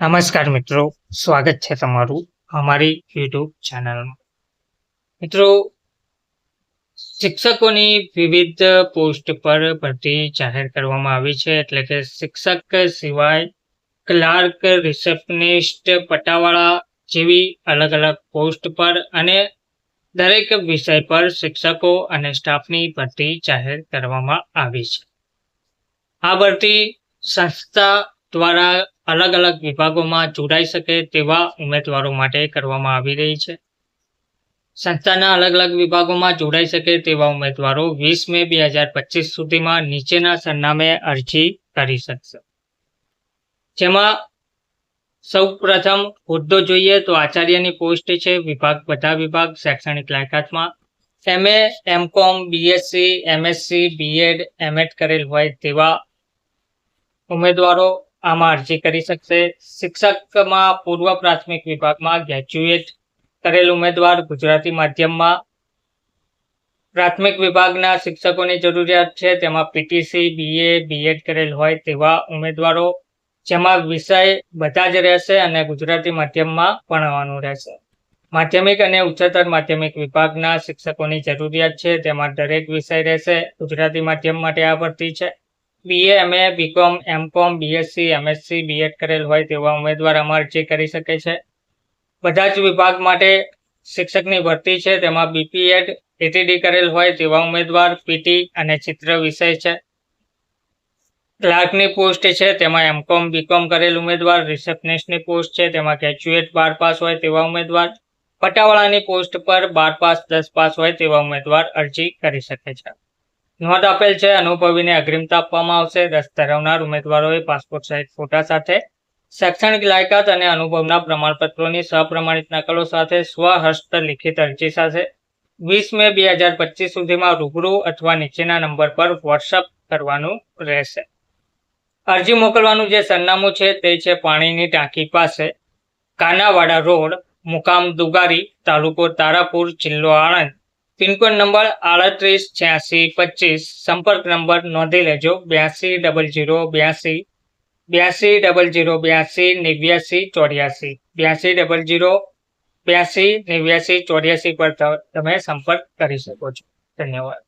નમસ્કાર મિત્રો, સ્વાગત છે તમારું અમારી યુટ્યુબ ચેનલમાં. મિત્રો, શિક્ષકોની વિવિધ પોસ્ટ પર ભરતી જાહેર કરવામાં આવી છે. એટલે કે શિક્ષક સિવાય ક્લાર્ક, રિસેપ્શનિસ્ટ, પટાવાળા જેવી અલગ અલગ પોસ્ટ પર અને દરેક વિષય પર શિક્ષકો અને સ્ટાફની ભરતી જાહેર કરવામાં આવી છે. આ ભરતી સંસ્થા દ્વારા અલગ અલગ વિભાગોમાં જોડાઈ શકે તેવા ઉમેદવારો માટે કરવામાં આવી રહી છે. સંસ્થાના અલગ અલગ વિભાગોમાં જોડાઈ શકે તેવા ઉમેદવારો 20 મે 2025 સુધીમાં નીચેના સરનામે અરજી કરી શકશે. જેમાં સૌ પ્રથમ હોદ્દો જોઈએ તો આચાર્યની પોસ્ટ છે. બધા વિભાગ શૈક્ષણિક લાયકાતમાં MA, MCOM, BSc, MSc, BEd, MEd કરેલ હોય તેવા ઉમેદવારો આમાં અરજી કરી શકશે. શિક્ષકમાં પૂર્વ પ્રાથમિક વિભાગમાં ગ્રેજ્યુએટ કરેલ ઉમેદવાર, ગુજરાતી માધ્યમમાં પ્રાથમિક વિભાગના શિક્ષકોની જરૂરિયાત છે. તેમાં PTC, BA, BEd કરેલ હોય તેવા ઉમેદવારો, જેમાં વિષય બધા જ રહેશે અને ગુજરાતી માધ્યમમાં ભણવાનું રહેશે. માધ્યમિક અને ઉચ્ચતર માધ્યમિક વિભાગના શિક્ષકોની જરૂરિયાત છે. તેમાં દરેક વિષય રહેશે. ગુજરાતી માધ્યમ માટે આ ભરતી છે. BA, MA, BCom, MCom, BSc, MSc, BEd કરેલ હોય તેવા ઉમેદવાર આમાં અરજી કરી શકે છે. બધા જ વિભાગ માટે શિક્ષકની ભરતી છે. તેમાં BPEd, ATD કરેલ હોય તેવા ઉમેદવાર, PT અને ચિત્ર વિષય છે. ક્લાર્કની પોસ્ટ છે. તેમાં MCom, BCom કરેલ ઉમેદવાર, રિસેપ્શનિસ્ટની પોસ્ટ છે. તેમાં ગ્રેજ્યુએટ 12 પાસ હોય તેવા ઉમેદવાર, પટાવાળાની પોસ્ટ પર 12 પાસ 10 પાસ હોય તેવા ઉમેદવાર અરજી કરી શકે છે. નોંધ આપેલ છે. અનુભવીને અગ્રિમતા આપવામાં આવશે. રસ ધરાવનાર ઉમેદવારોએ પાસપોર્ટ સાઇઝ ફોટા સાથે શૈક્ષણિક લાયકાત અને અનુભવના પ્રમાણપત્રોની સપ્રમાણિત નકલો સાથે સ્વહસ્ત લિખિત અરજી સાથે 20 મે 2025 સુધીમાં રૂબરૂ અથવા નીચેના નંબર પર વોટ્સઅપ કરવાનું રહેશે. અરજી મોકલવાનું જે સરનામું છે તે છે પાણીની ટાંકી પાસે, કાનાવાડા રોડ, મુકામ દુગારી, તાલુકો તારાપુર, જિલ્લો આણંદ, પિનકોડ નંબર 388625. સંપર્ક નંબર નોંધી લેજો 820082 820082 8984 820082 8984 પર તમે સંપર્ક કરી શકો છો. ધન્યવાદ.